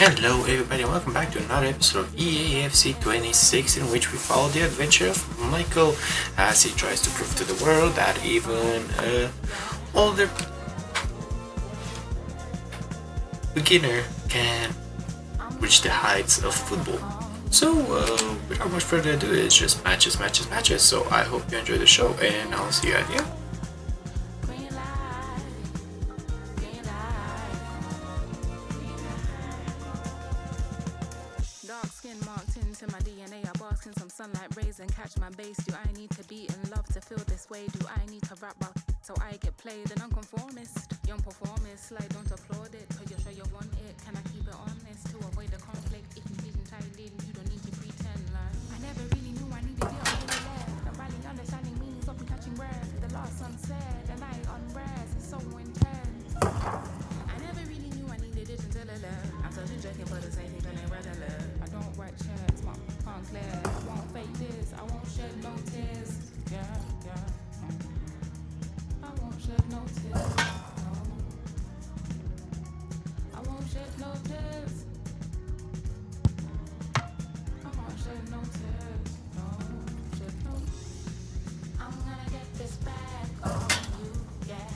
Hello everybody, welcome back to another episode of EAFC 26, in which we follow the adventure of Michael as he tries to prove to the world that even older beginner can reach the heights of football. So without much further ado, it's just matches. So I hope you enjoy the show and I'll see you at the end. Dark skin marked into my DNA. I bask in some sunlight rays and catch my base. Do I need to be in love to feel this way? Do I need to rap about so I get played? An unconformist, young performist. Like, don't applaud it, cause you're sure you want it. Can I keep it honest to avoid the conflict? If you didn't, I did. You don't need to pretend like I never really knew I needed you. I really left. I'm finally understanding meanings of me catching breath. The last sunset, the night unrest is so intense. I never really knew I needed it until I left. I'm still drinking, but the same thing feeling regular. I don't write checks, my can't clear. I won't fake this, I won't shed no tears. Yeah. I won't shed no tears. No. I won't shed no tears. I won't shed no tears. No, shed no. I'm gonna get this back on you, yeah.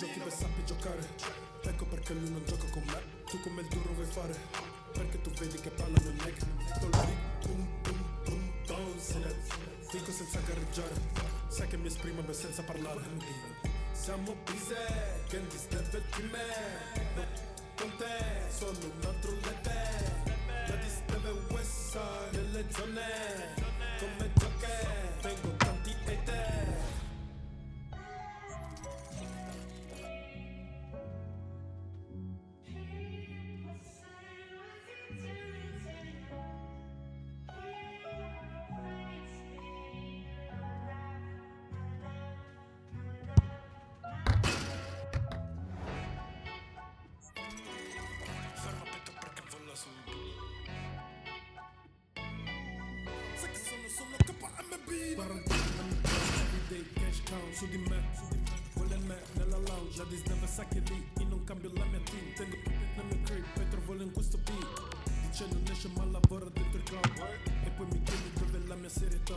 giochi per sappia giocare. Ecco perché lui non gioca con me. Tu come il duro vuoi fare? Perché tu vedi che palla non è che pum pum pum pum se ne dico senza gareggiare. Sai che mi esprimo ben senza parlare. Siamo busy, che ti steve di me. Con te sono un altro level. La disteve west side nelle zone. Come gioche, vengo tanti e te. Su di me, vuole me nella lounge. La Disney sa che lì io non cambio la mia team. Tengo nel mio crib e trovo in questo beat. Dice non esce ma lavora dentro il club. E poi mi chiedi dove è la mia serietà.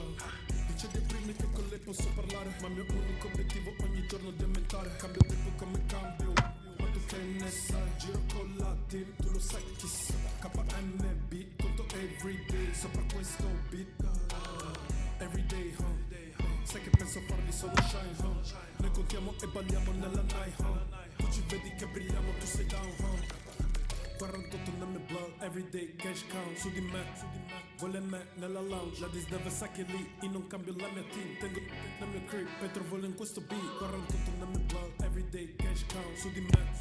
Dice dei primi che con lei posso parlare, ma il mio unico obiettivo ogni giorno di aumentare. Cambio tempo come cambio, ma tu che ne sai? Giro con la team, tu lo sai chi sono. KMB, conto everyday sopra questo beat. Everyday, sai che penso farli solo shine, Noi contiamo e balliamo nella night, Tu ci vedi che brilliamo, tu sei down, 48 nel mio blood, everyday cash count. Su di me, vuole me nella lounge. La Disney sa che lì io non cambio la mia team. Tengo nel mio crib e trovo in questo beat. 48 nel mio blood, everyday cash count. Su di me,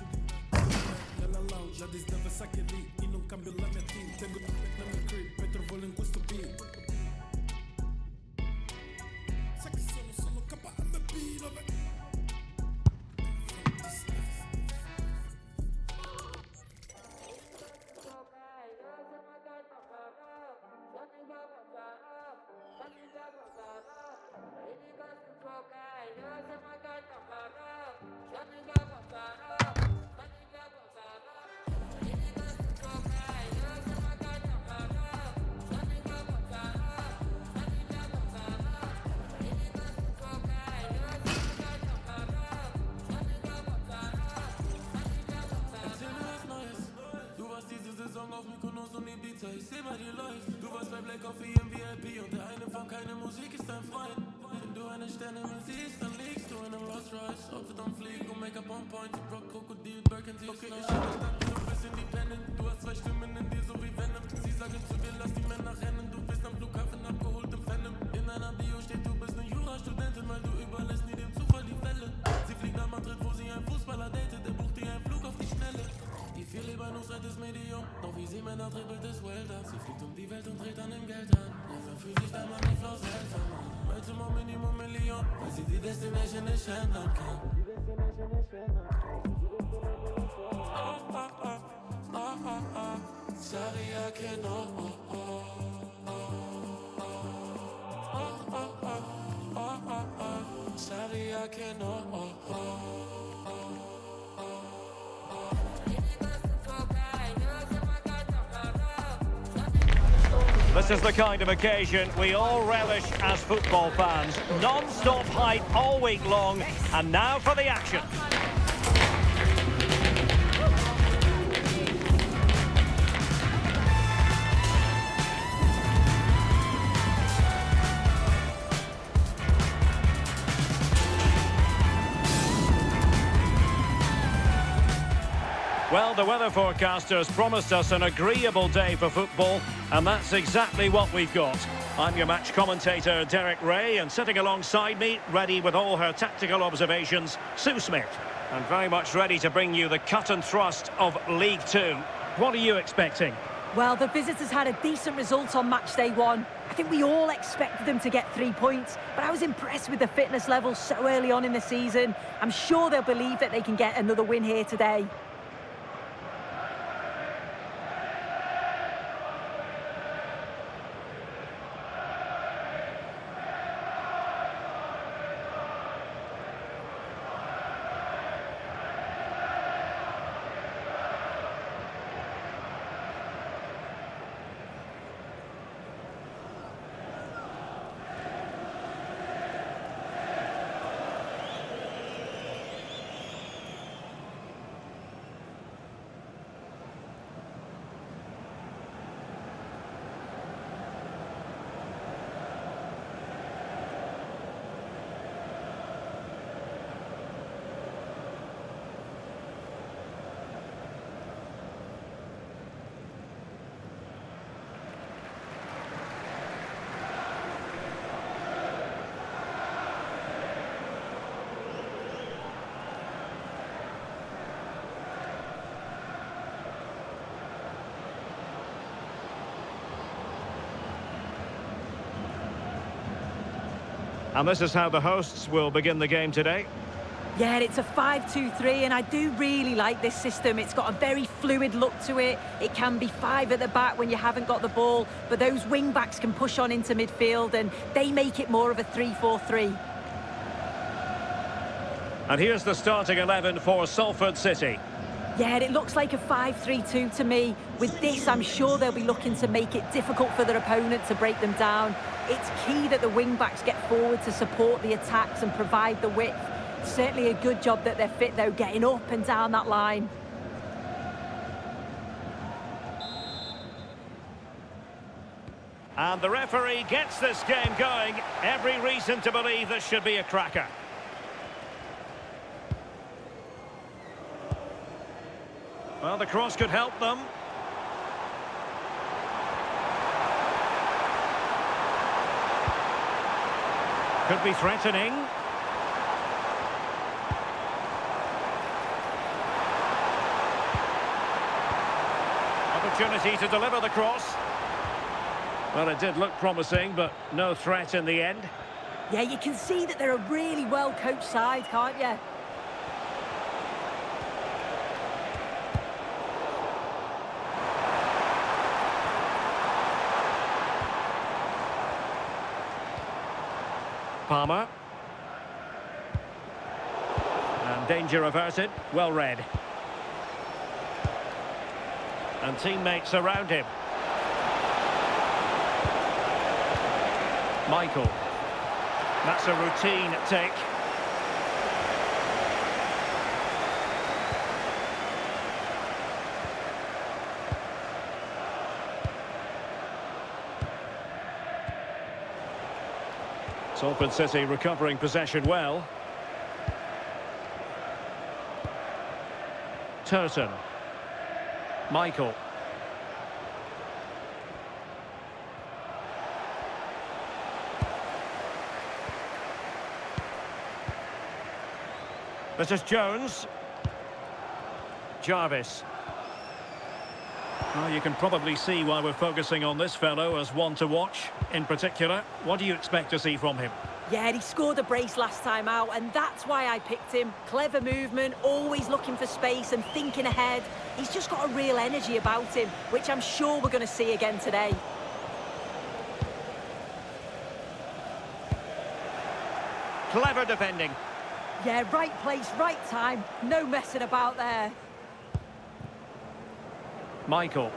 nella lounge. La Disney sa che lì io non cambio la mia team. Tengo nel mio crib e trovo in questo beat. Ich seh mal die läuft. Du warst bei Black Coffee im VIP und der eine von keine Musik ist dein Freund. Wenn du eine Sternehimmel siehst, dann liegst du in einem Rolls Royce. Outfit on fleek und Make-up on point. Rock, Krokodil, Birkin, okay, ich hab verstanden, du bist independent. Du hast zwei Stimmen in dir, so wie Venom. Sie sagen zu dir, lass die Männer rennen. Du bist am Flughafen abgeholt im Phantom. In einer Bio steht, du bist eine Jurastudentin, weil du überlässt nie dem Zufall die Welle. Sie fliegt nach Madrid, wo sie einen Fußballer datet. Der bucht dir einen Flug auf die Schnelle. Die viel Libanus ist Medium, doch wie sie Männer dribbelt ist Welter. Sie fliegt um die Welt und dreht an dem Geld an. Langsam fühlt sich der Mann wie Flaus Helfer, Mann. Ultimo Minimum Million, weil sie die Destination nicht ändern kann. Oh, oh, oh, oh, oh, oh. Saria que no, oh, oh, oh, oh, oh, oh, oh, oh. Saria que no, oh, oh. This is the kind of occasion we all relish as football fans. Non-stop hype all week long, and now for the action. Well, the weather forecasters promised us an agreeable day for football, and that's exactly what we've got. I'm your match commentator, Derek Ray, and sitting alongside me, ready with all her tactical observations, Sue Smith. And very much ready to bring you the cut and thrust of League Two. What are you expecting? Well, the visitors had a decent result on match day one. I think we all expected them to get 3 points, but I was impressed with the fitness level so early on in the season. I'm sure they'll believe that they can get another win here today. And this is how the hosts will begin the game today. Yeah, it's a 5-2-3, and I do really like this system. It's got a very fluid look to it. It can be 5 at the back when you haven't got the ball, but those wing-backs can push on into midfield, and they make it more of a 3-4-3. And here's the starting 11 for Salford City. Yeah, it looks like a 5-3-2 to me. With this, I'm sure they'll be looking to make it difficult for their opponent to break them down. It's key that the wing-backs get forward to support the attacks and provide the width. Certainly a good job that they're fit, though, getting up and down that line. And the referee gets this game going. Every reason to believe this should be a cracker. Well, the cross could help them. Could be threatening. Opportunity to deliver the cross. Well, it did look promising, but no threat in the end. Yeah, you can see that they're a really well-coached side, can't you? Palmer. And danger averted. Well read. And teammates around him. Michael. That's a routine take. Salford City recovering possession well. Turton. Michael. This is Jones. Jarvis. Well, you can probably see why we're focusing on this fellow as one to watch. In particular, what do you expect to see from him? Yeah, he scored a brace last time out, and that's why I picked him. Clever movement, always looking for space and thinking ahead. He's just got a real energy about him, which I'm sure we're going to see again today. Clever defending. Yeah, right place, right time. No messing about there. Michael.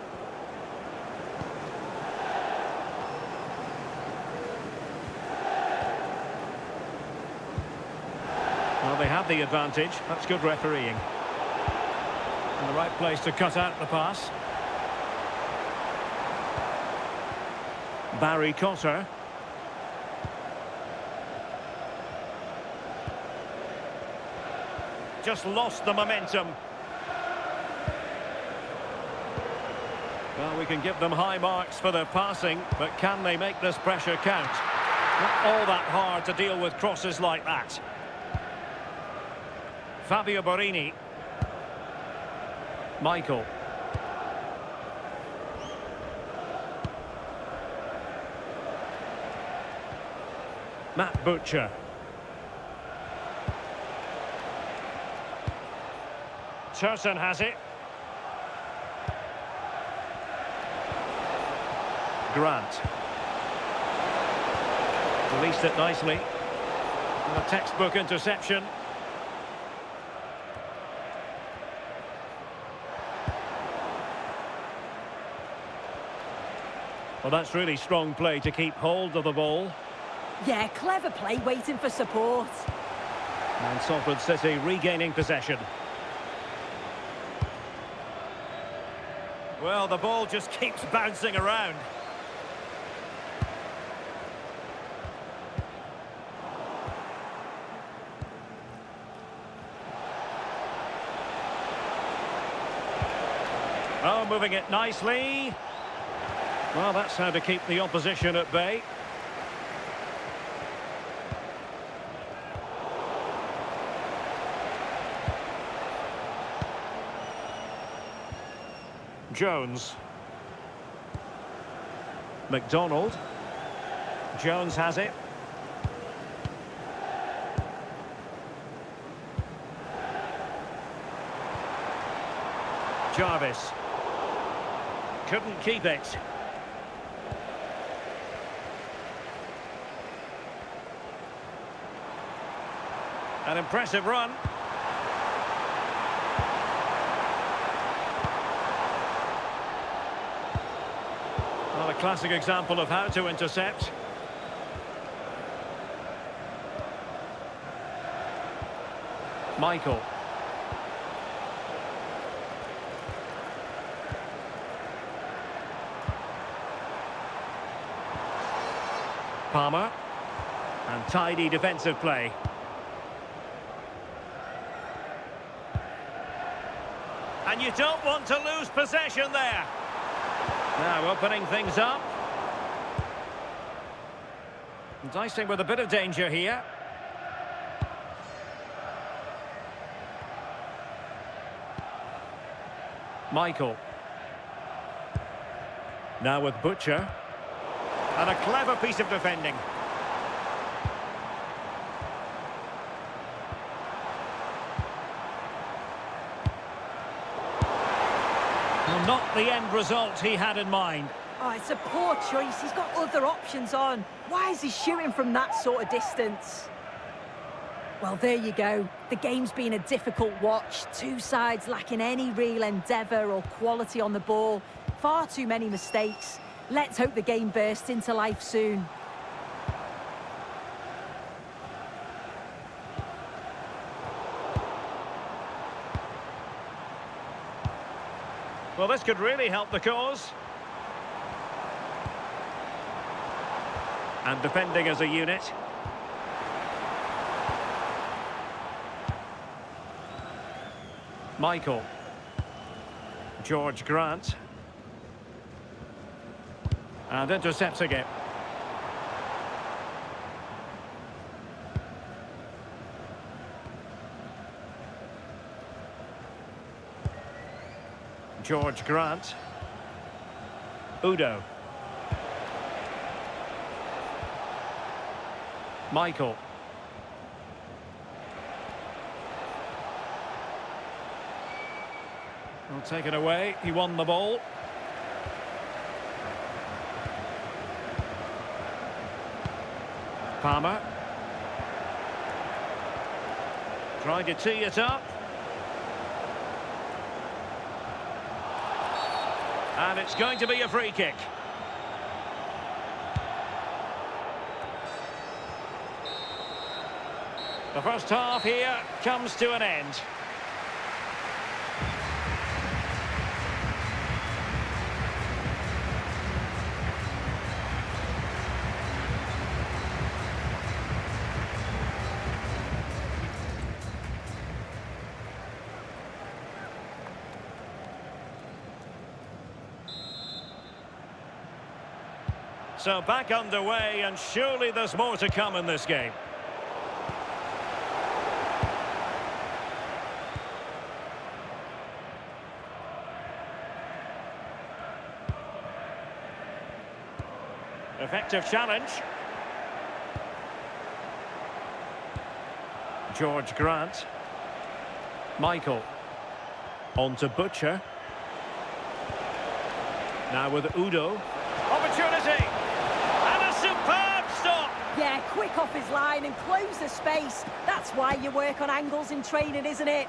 Well, they have the advantage. That's good refereeing. And the right place to cut out the pass. Barry Cotter. Just lost the momentum. Well, we can give them high marks for their passing, but can they make this pressure count? Not all that hard to deal with crosses like that. Fabio Borini. Michael. Matt Butcher. Turton has it. Grant. Released it nicely. And a textbook interception. Well, that's really strong play to keep hold of the ball. Yeah, clever play, waiting for support. And Salford City regaining possession. Well, the ball just keeps bouncing around. Oh, moving it nicely. Well, that's how to keep the opposition at bay. Jones. McDonald. Jones has it. Jarvis. Couldn't keep it. An impressive run. Well, a classic example of how to intercept. Michael. Palmer. And tidy defensive play. And you don't want to lose possession there. Now opening things up. Dicing with a bit of danger here. Michael. Now with Butcher. And a clever piece of defending. Well, not the end result he had in mind. Oh, it's a poor choice. He's got other options on. Why is he shooting from that sort of distance? Well, there you go. The game's been a difficult watch. Two sides lacking any real endeavour or quality on the ball. Far too many mistakes. Let's hope the game bursts into life soon. Well, this could really help the cause. And defending as a unit. Michael. George Grant. And intercepting it. George Grant. Udo. Michael. Well, take it away. He won the ball. Palmer. Trying to tee it up. And it's going to be a free kick. The first half here comes to an end. So back underway, and surely there's more to come in this game. Effective challenge. George Grant. Michael. On to Butcher. Now with Udo. Opportunity! And a superb stop! Yeah, quick off his line and close the space. That's why you work on angles in training, isn't it?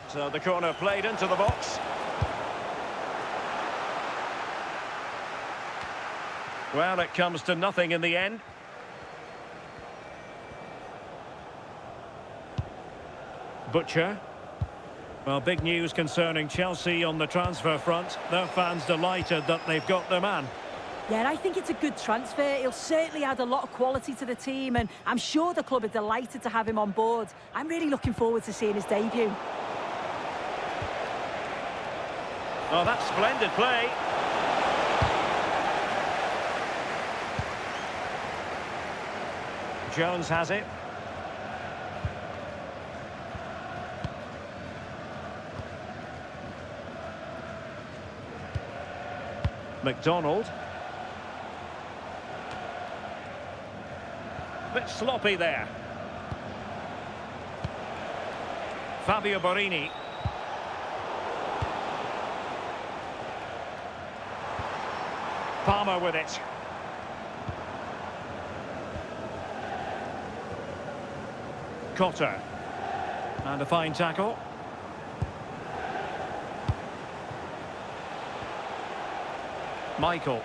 So the corner played into the box. Well, it comes to nothing in the end. Butcher. Well, big news concerning Chelsea on the transfer front. Their fans delighted that they've got their man. Yeah, I think it's a good transfer. He'll certainly add a lot of quality to the team, and I'm sure the club are delighted to have him on board. I'm really looking forward to seeing his debut. Oh, that's splendid play. Jones has it. McDonald. Bit sloppy there. Fabio Borini. Palmer with it. Cotter. And a fine tackle. Michael.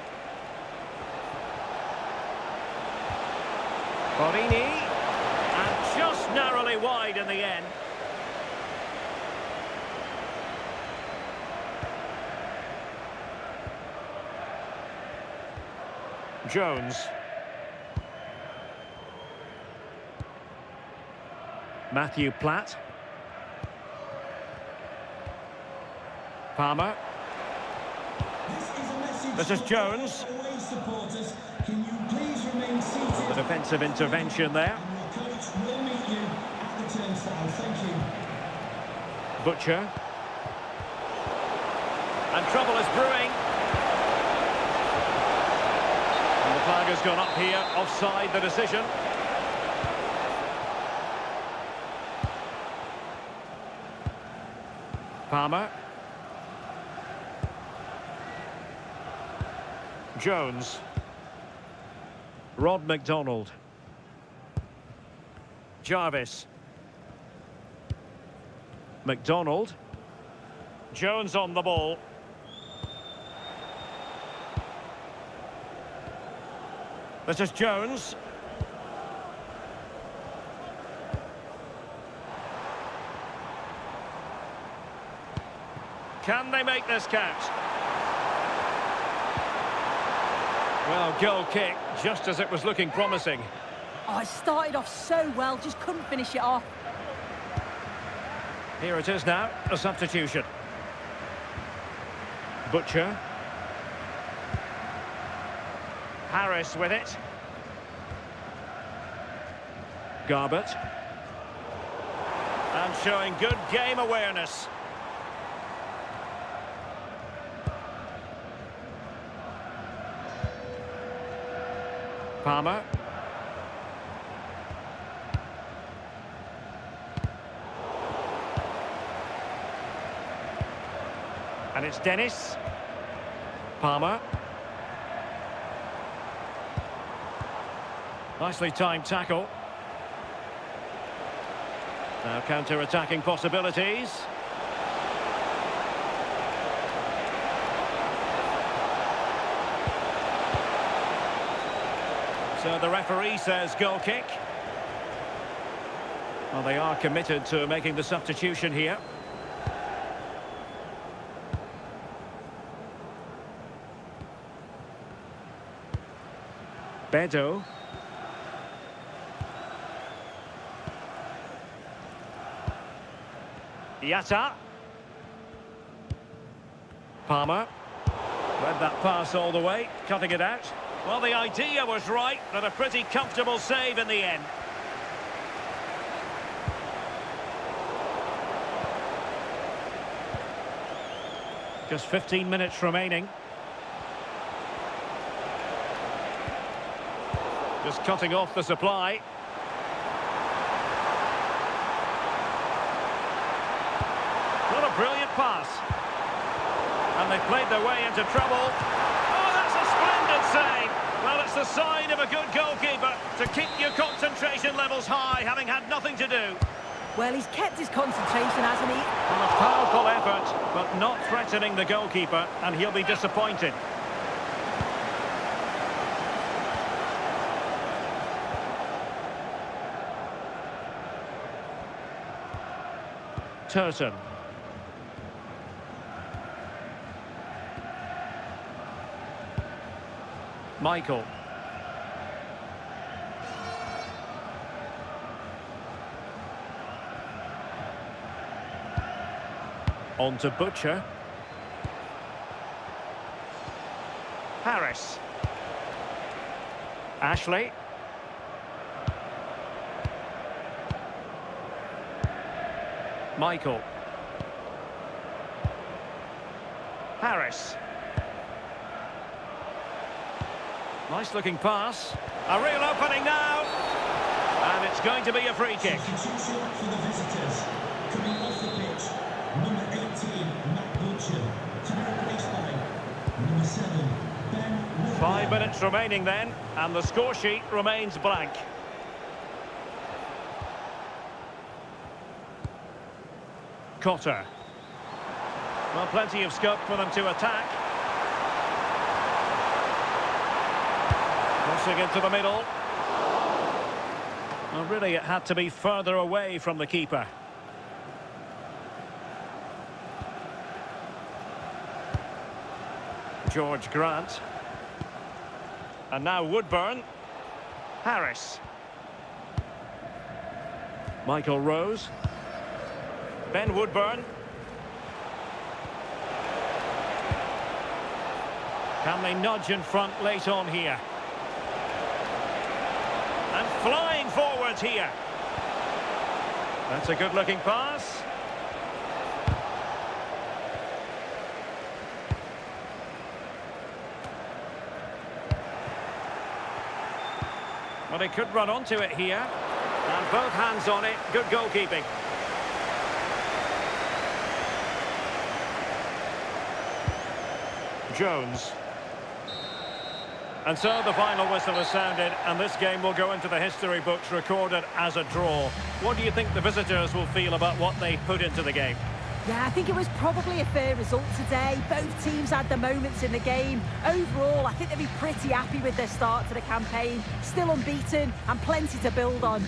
Borini. And just narrowly wide in the end. Jones. Matthew Platt. Palmer. This is Jones. Can you please remain seated? The defensive intervention there. And your coach will meet you at the turnstile. Thank you. Butcher. And trouble is brewing. And the flag has gone up here. Offside the decision. Palmer. Jones. Rod McDonald. Jarvis. McDonald. Jones on the ball. This is Jones. Can they make this count? Well, goal kick, just as it was looking promising. Oh, it started off so well, just couldn't finish it off. Here it is now, a substitution. Butcher. Harris with it. Garbett. And showing good game awareness. Palmer. And it's Dennis. Palmer. Nicely timed tackle. Now counter-attacking possibilities. So the referee says goal kick. Well, they are committed to making the substitution here. Bedo. Yatta. Palmer. Read that pass all the way, cutting it out. Well, the idea was right, but a pretty comfortable save in the end. Just 15 minutes remaining. Just cutting off the supply. What a brilliant pass. And they played their way into trouble. Oh, that's a splendid save. Well, it's the sign of a good goalkeeper to keep your concentration levels high, having had nothing to do. Well, he's kept his concentration, hasn't he? Well, a powerful effort, but not threatening the goalkeeper, and he'll be disappointed. Turton. Michael. On to Butcher. Harris. Ashley. Michael. Harris. Nice looking pass. A real opening now. And it's going to be a free kick. Substitution for the visitors. Coming off the pitch, number 18, Matt Butcher. To be replaced by number 7, Ben Woodward. 5 minutes remaining then, and the score sheet remains blank. Cotter. Well, plenty of scope for them to attack. Crossing into the middle. Well, really, it had to be further away from the keeper. George Grant. And now Woodburn. Harris. Michael Rose. Ben Woodburn. Can they nudge in front late on here? And flying forwards here. That's a good-looking pass. Well, he could run onto it here. And both hands on it. Good goalkeeping. Jones. And so the final whistle has sounded, and this game will go into the history books recorded as a draw. What do you think the visitors will feel about what they put into the game? Yeah, I think it was probably a fair result today. Both teams had their moments in the game. Overall, I think they'll be pretty happy with their start to the campaign. Still unbeaten and plenty to build on.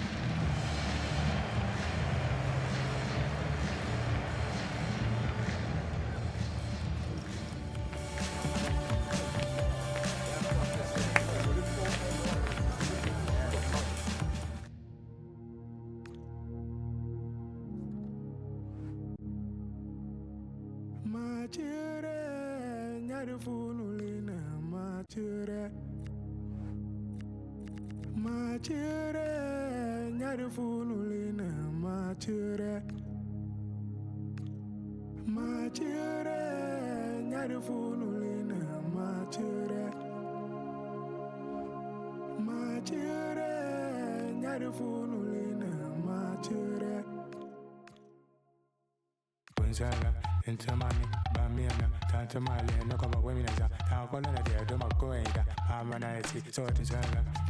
Into money, Bamiana, Tanta Mali, no cover women as a colonna there, do my going, Amanite, sort of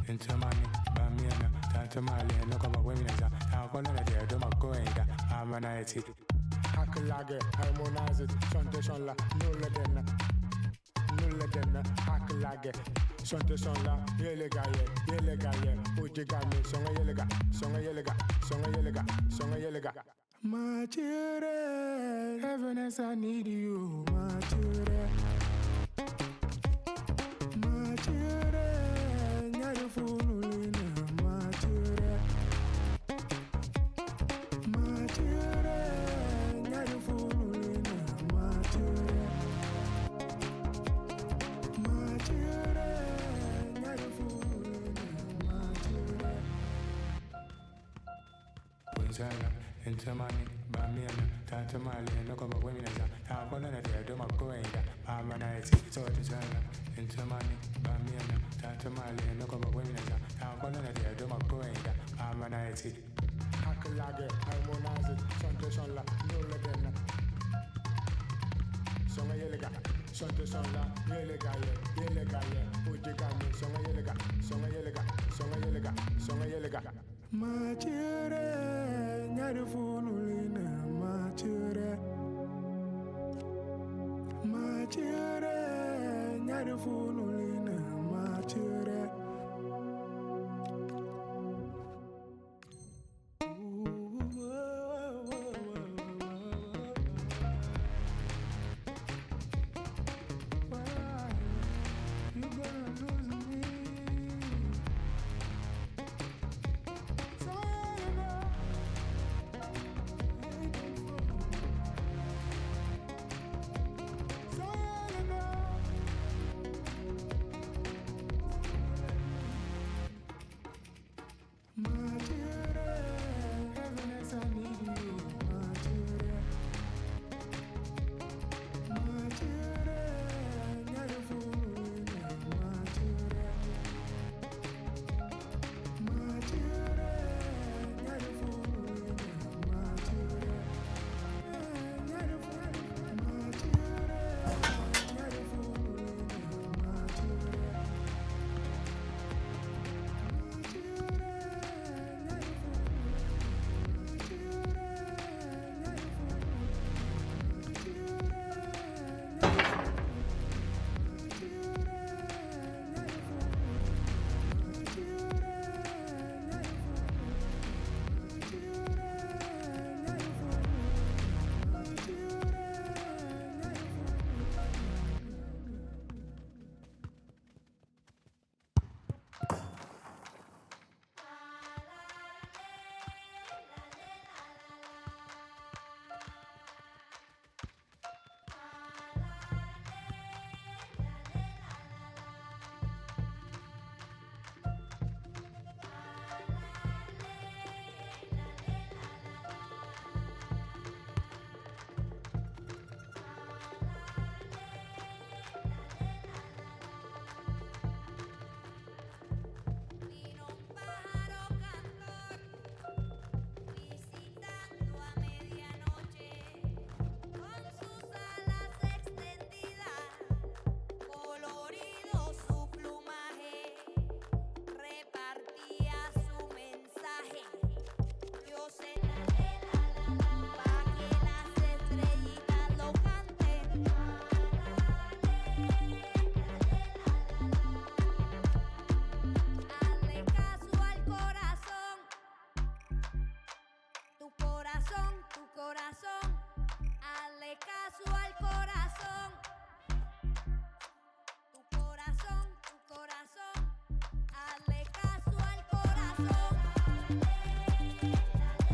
into money, Bamiana, Tanta Mali, no cover women as a colonna there, do my going, Amanite. Hakalage, harmonize it, Shantation la, Nulla Hakalage, Shantation la, Yelegaye, Ujigami, Songa Yelega. My children, heaven as I need you, my children. My children, you're the fool, my children. My children, you're the fool, my children. My children, you're the fool, my children. Into money, Bamiana, Tanta Mali, no cover women as a colonna there, do my going, Amanite, sort of into money, Bamiana, Tanta Mali, no cover women as a colonna there, do my going, Amanite. Hakalage, harmonize it, Shantation la, Songa Yelega, Shantation la, Yelegaye, Ujigami, Songa Yelega. My children, you're the fool, my children. My children, you're the fool, my children. Vino un pájaro cantor, visitando a medianoche, con sus alas extendidas, colorido su plumaje, repartía su mensaje. Dios en la pa' que las estrellitas lo canten. Hazle caso al corazón, tu corazón, tu corazón. Hazle caso al corazón, tu corazón, tu corazón. Hazle caso al corazón,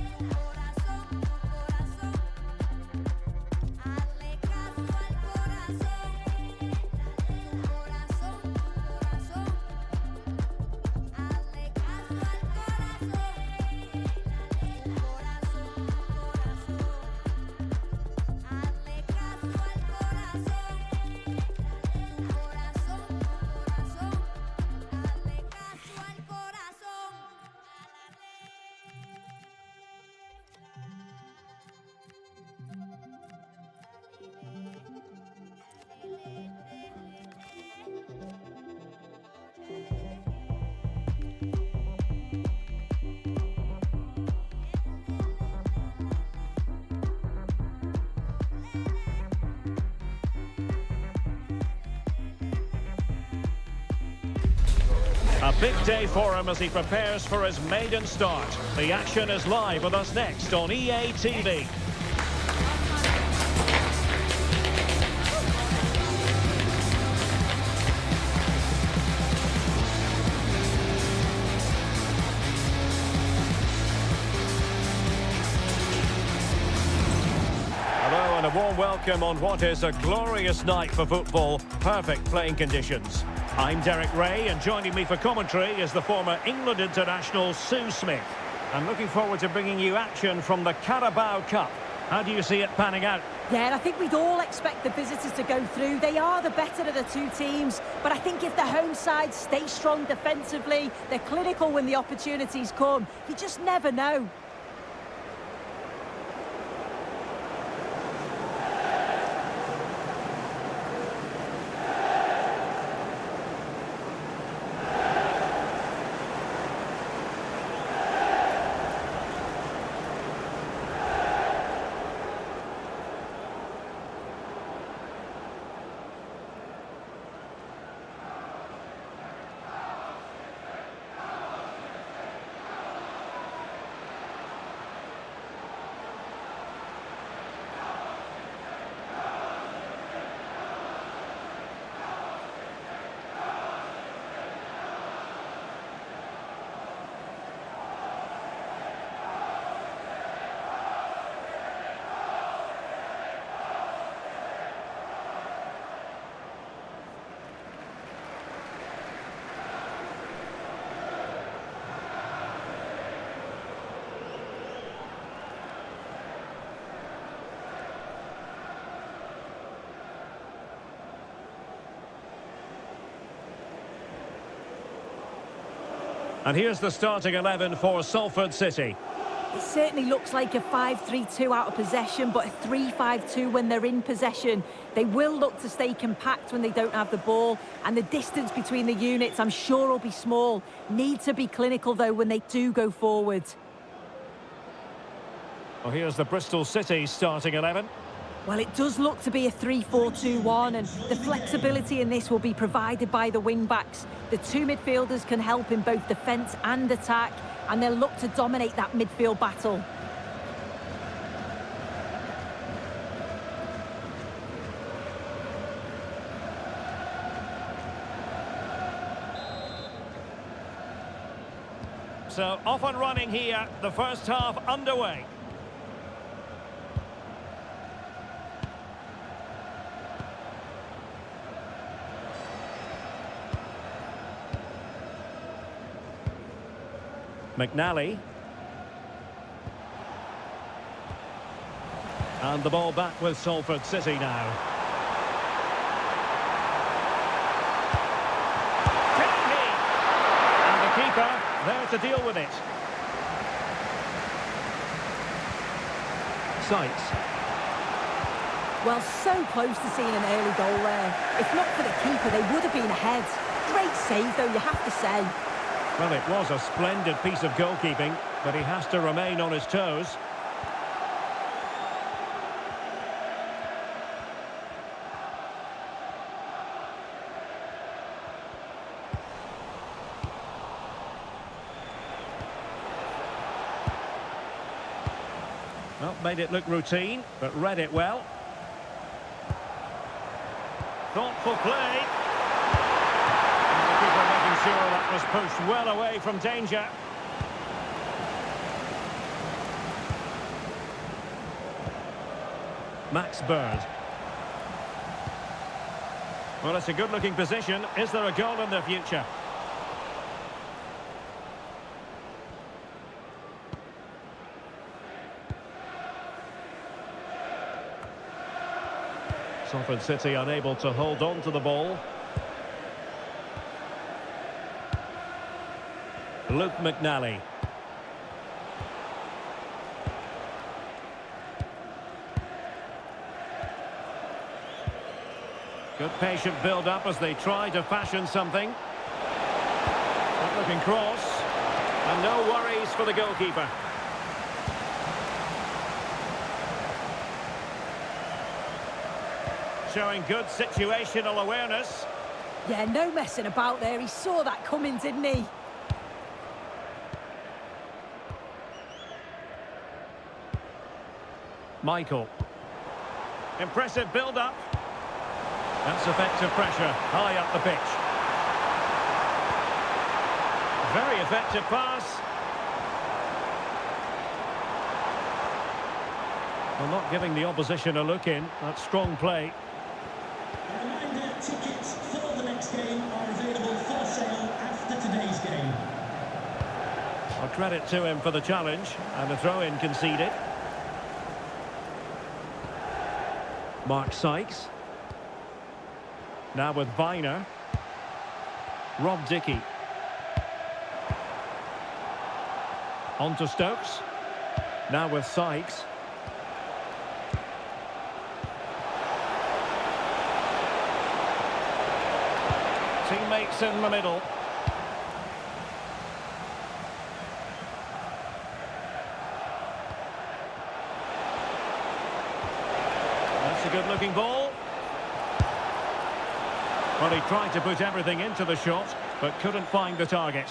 tu corazón, tu corazón. Hazle caso al corazón, tu corazón, tu corazón. Hazle caso al corazón, tu corazón, tu corazón. Hazle caso al corazón, tu corazón, tu corazón. Hazle caso al corazón. A big day for him as he prepares for his maiden start. The action is live with us next on EA TV. Hello and a warm welcome on what is a glorious night for football. Perfect playing conditions. I'm Derek Ray, and joining me for commentary is the former England international Sue Smith. I'm looking forward to bringing you action from the Carabao Cup. How do you see it panning out? Yeah, and I think we'd all expect the visitors to go through. They are the better of the two teams, but I think if the home side stay strong defensively, they're clinical when the opportunities come, you just never know. And here's the starting 11 for Salford City. It certainly looks like a 5-3-2 out of possession, but a 3-5-2 when they're in possession. They will look to stay compact when they don't have the ball, and the distance between the units, I'm sure, will be small. Need to be clinical, though, when they do go forward. Well, here's the Bristol City starting 11. Well, it does look to be a 3-4-2-1, and the flexibility in this will be provided by the wing-backs. The two midfielders can help in both defence and attack, and they'll look to dominate that midfield battle. So off and running here, the first half underway. McNally. And the ball back with Salford City now. Kenny! And the keeper there to deal with it. Sykes. Well, so close to seeing an early goal there. If not for the keeper, they would have been ahead. Great save, though, you have to say. Well, it was a splendid piece of goalkeeping, but he has to remain on his toes. Well, made it look routine, but read it well. Thoughtful play. And the keeper making sure that was pushed well away from danger. Max Bird. Well, it's a good-looking position. Is there a goal in the future? Salford City unable to hold on to the ball. Luke McNally. Good patient build-up as they try to fashion something. Good looking cross. And no worries for the goalkeeper. Showing good situational awareness. Yeah, no messing about there. He saw that coming, didn't he? Michael. Impressive build-up. That's effective pressure high up the pitch. Very effective pass. Well, not giving the opposition a look in. That's strong play. A reminder, tickets for the next game are available for sale after today's game. Well, credit to him for the challenge and the throw-in conceded. Mark Sykes. Now with Viner. Rob Dickey. On to Stokes. Now with Sykes. Teammates in the middle. That's a good-looking ball. Well, he tried to put everything into the shot, but couldn't find the target.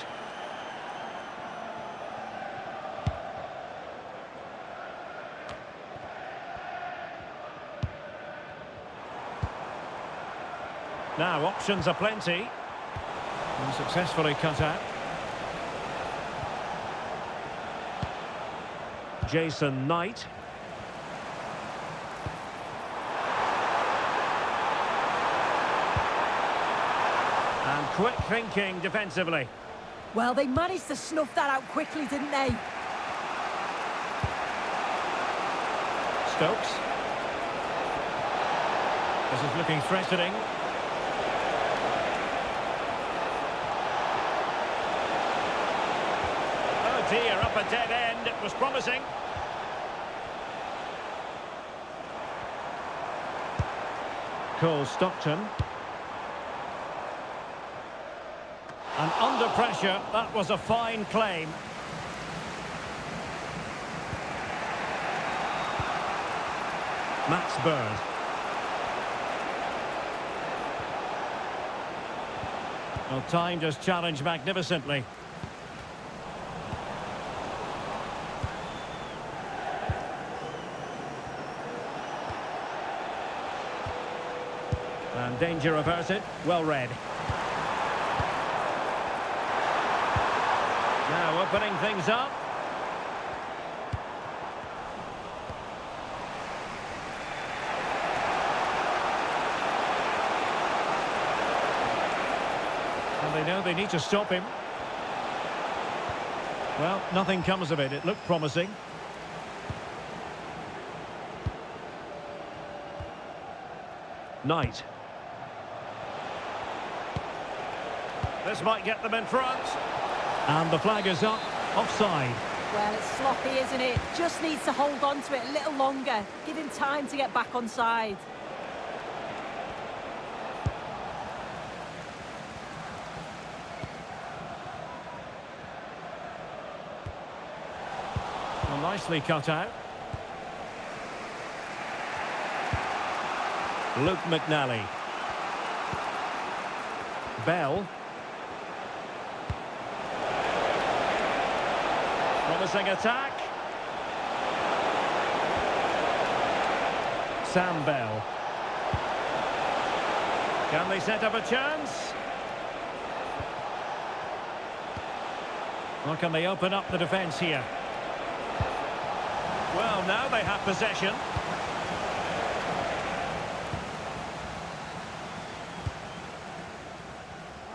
Now, options are plenty. And successfully cut out. Jason Knight. And quick thinking defensively. Well, they managed to snuff that out quickly, didn't they? Stokes. This is looking threatening. Oh dear, up a dead end. It was promising. Cole Stockton. And under pressure, that was a fine claim. Max Bird. Well, timed his challenge magnificently. And danger averted. Well read. Now Now opening things up. And they know they need to stop him. Well, nothing comes of it. It looked promising. Knight. This might get them in front. And the flag is up. Offside. Well, it's sloppy, isn't it? Just needs to hold on to it a little longer. Give him time to get back on side. Well, nicely cut out. Luke McNally. Bell. Promising attack. Sam Bell. Can they set up a chance? Or can they open up the defence here? Well, now they have possession.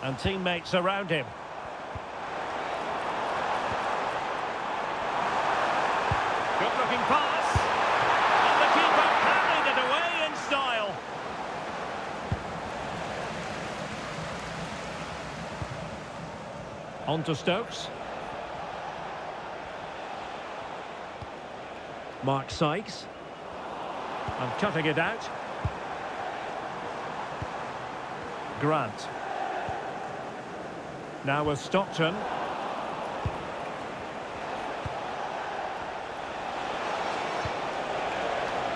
And teammates around him. Good-looking pass. And the keeper carried it away in style. On to Stokes. Mark Sykes. And cutting it out. Grant. Now with Stockton.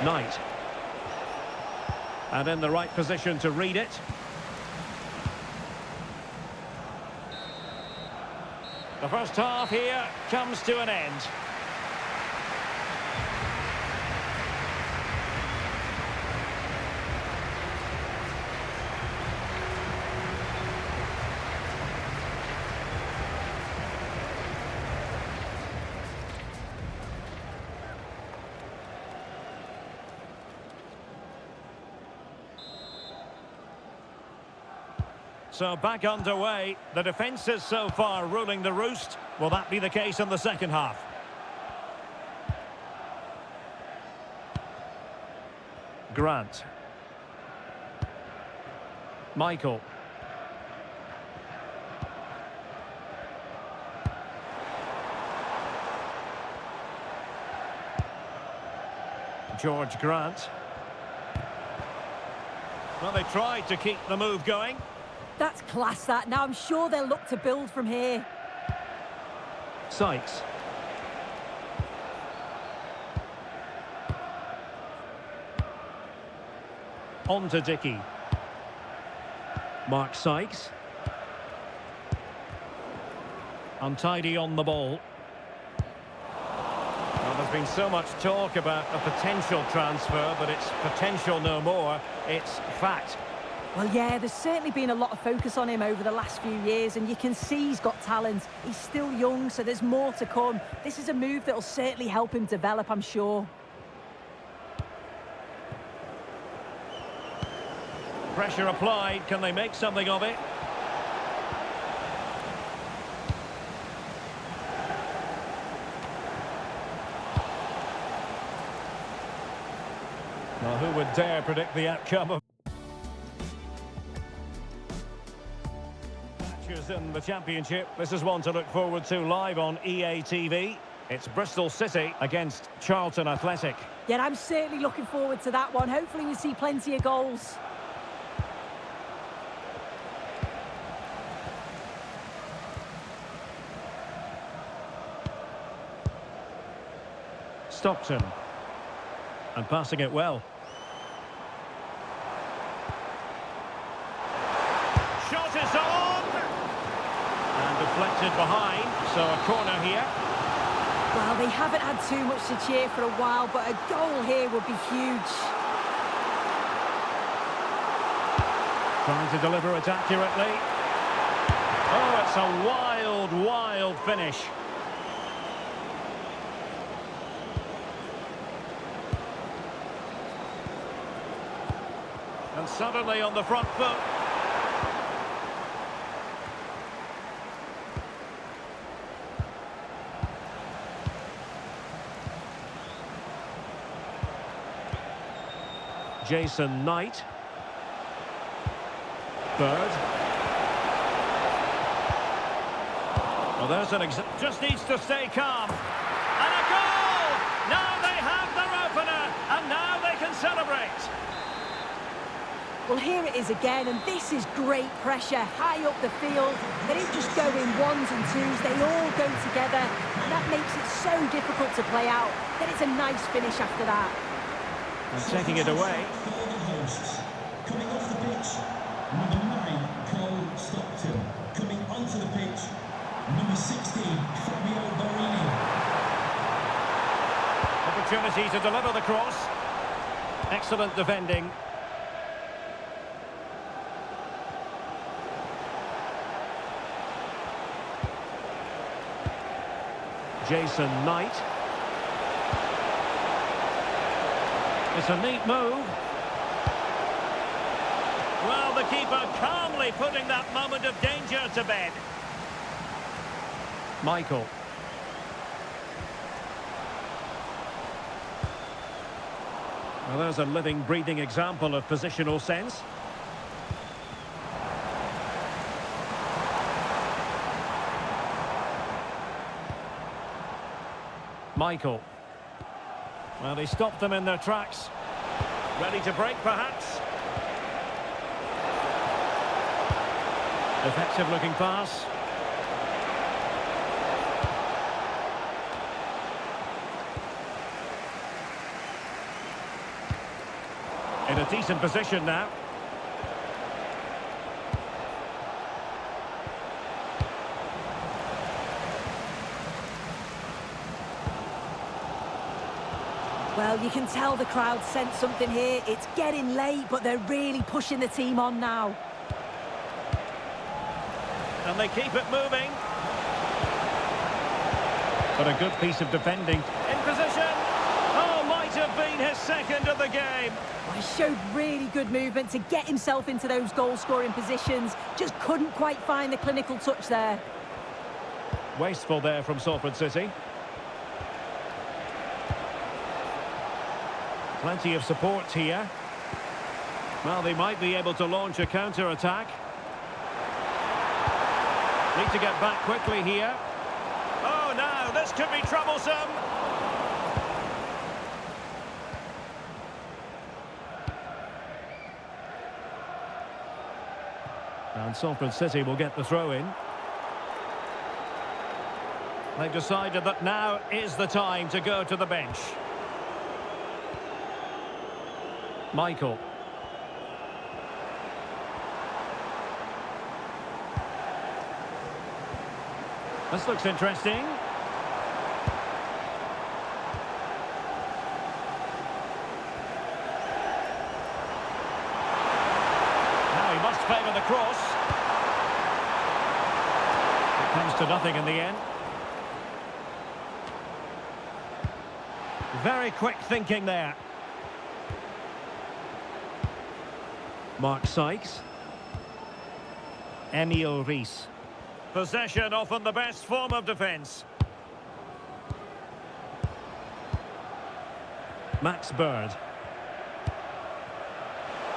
Knight. And in the right position to read it. The first half here comes to an end. So back underway. The defences so far ruling the roost. Will that be the case in the second half? Grant. Michael. George Grant. Well, they tried to keep the move going. That's class, that. Now I'm sure they'll look to build from here. Sykes. On to Dickey. Mark Sykes. Untidy on the ball. Well, there's been so much talk about a potential transfer, but it's potential no more. It's fact. Well, yeah, there's certainly been a lot of focus on him over the last few years, and you can see he's got talent. He's still young, so there's more to come. This is a move that will certainly help him develop, I'm sure. Pressure applied. Can they make something of it? Well, who would dare predict the outcome of matches in the Championship? This is one to look forward to live on EA TV. It's Bristol City against Charlton Athletic. Yeah, I'm certainly looking forward to that one. Hopefully we see plenty of goals. Stockton. And passing it well. Shot is on! And deflected behind, so a corner here. Well, they haven't had too much to cheer for a while, but a goal here would be huge. Trying to deliver it accurately. Oh, it's a wild, wild finish. Suddenly on the front foot. Jason Knight. Bird. Well, there's an just needs to stay calm. And a goal! Now they have their opener, and now they can celebrate. Well, here it is again, and this is great pressure high up the field. They don't just go in ones and twos, they all go together, and that makes it so difficult to play out. Then it's a nice finish after that. And taking it away. For the hosts. Coming off the pitch, number 9, Cole Stockton. Coming onto the pitch, number 16, Fabio Borini. Opportunity to deliver the cross. Excellent defending. Jason Knight. It's a neat move. Well, the keeper calmly putting that moment of danger to bed. Michael. Well, there's a living, breathing example of positional sense. Michael. Well, he stopped them in their tracks. Ready to break, perhaps. Effective looking pass. In a decent position now. Well, you can tell the crowd sense something here. It's getting late, but they're really pushing the team on now. And they keep it moving. But a good piece of defending. In position. Oh, might have been his second of the game. Well, he showed really good movement to get himself into those goal-scoring positions. Just couldn't quite find the clinical touch there. Wasteful there from Salford City. Plenty of support here. Well, they might be able to launch a counter-attack. Need to get back quickly here. Oh, now this could be troublesome. And Salford City will get the throw in. They've decided that now is the time to go to the bench. Michael. This looks interesting. Now he must favour the cross. It comes to nothing in the end. Very quick thinking there. Mark Sykes. Emil Rees. Possession often the best form of defence. Max Bird.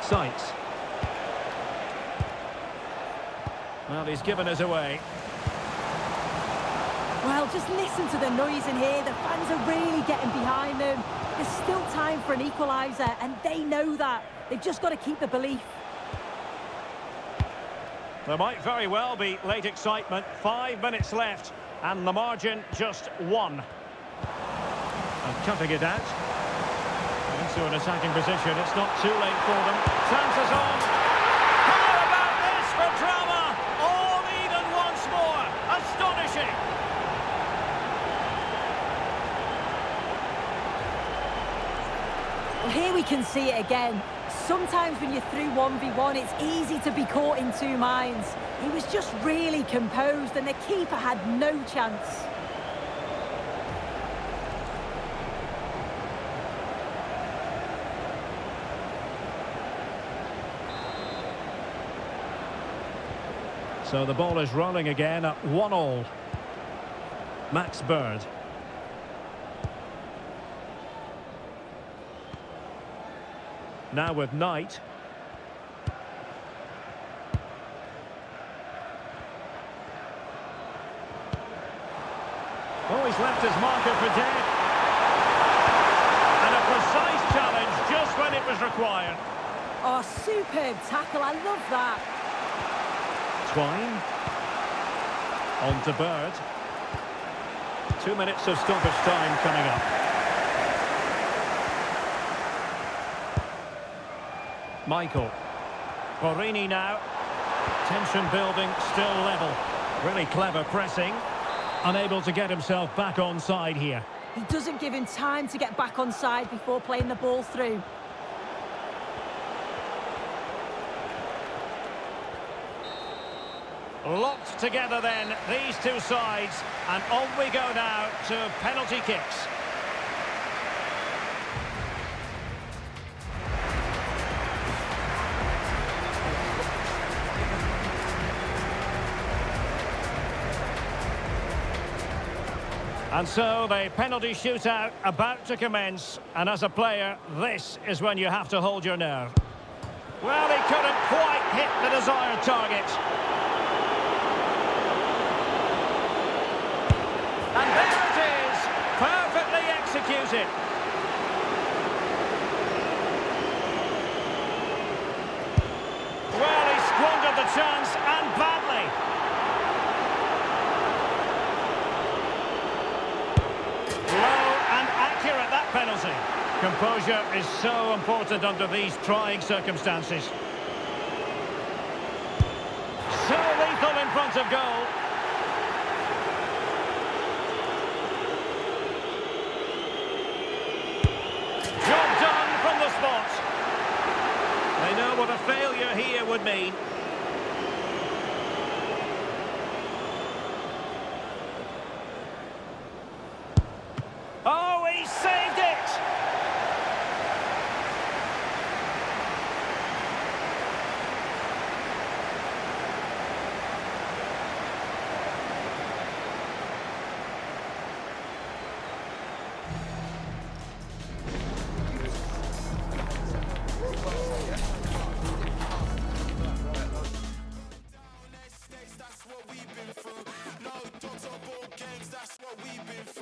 Sykes. Well, he's given us away. Well, just listen to the noise in here. The fans are really getting behind them. There's still time for an equaliser, and they know that. They've just got to keep the belief. There might very well be late excitement. 5 minutes left, and the margin just 1. And cutting it out. Into an attacking position. It's not too late for them. Chances on. How about this for drama? All even once more. Astonishing. Well, here we can see it again. Sometimes when you're through 1v1, it's easy to be caught in two minds. He was just really composed, and the keeper had no chance. So the ball is rolling again at 1-1. Max Bird. Now with Knight. Oh, he's left his marker for dead. And a precise challenge just when it was required. Oh, superb tackle. I love that. Twine. On to Bird. 2 minutes of stoppage time coming up. Michael. Borini now. Tension building, still level. Really clever pressing. Unable to get himself back onside here. He doesn't give him time to get back on side before playing the ball through. Locked together then, these two sides. And on we go now to penalty kicks. And so the penalty shootout about to commence. And as a player, this is when you have to hold your nerve. Well, he couldn't quite hit the desired target. And there it is, perfectly executed. Well, he squandered the chance, and badly. Penalty. Composure is so important under these trying circumstances. So lethal in front of goal. Job done from the spot. They know what a failure here would mean. Oh, he saved it! That's what we've been through. No dogs or ball games, that's what we've been through.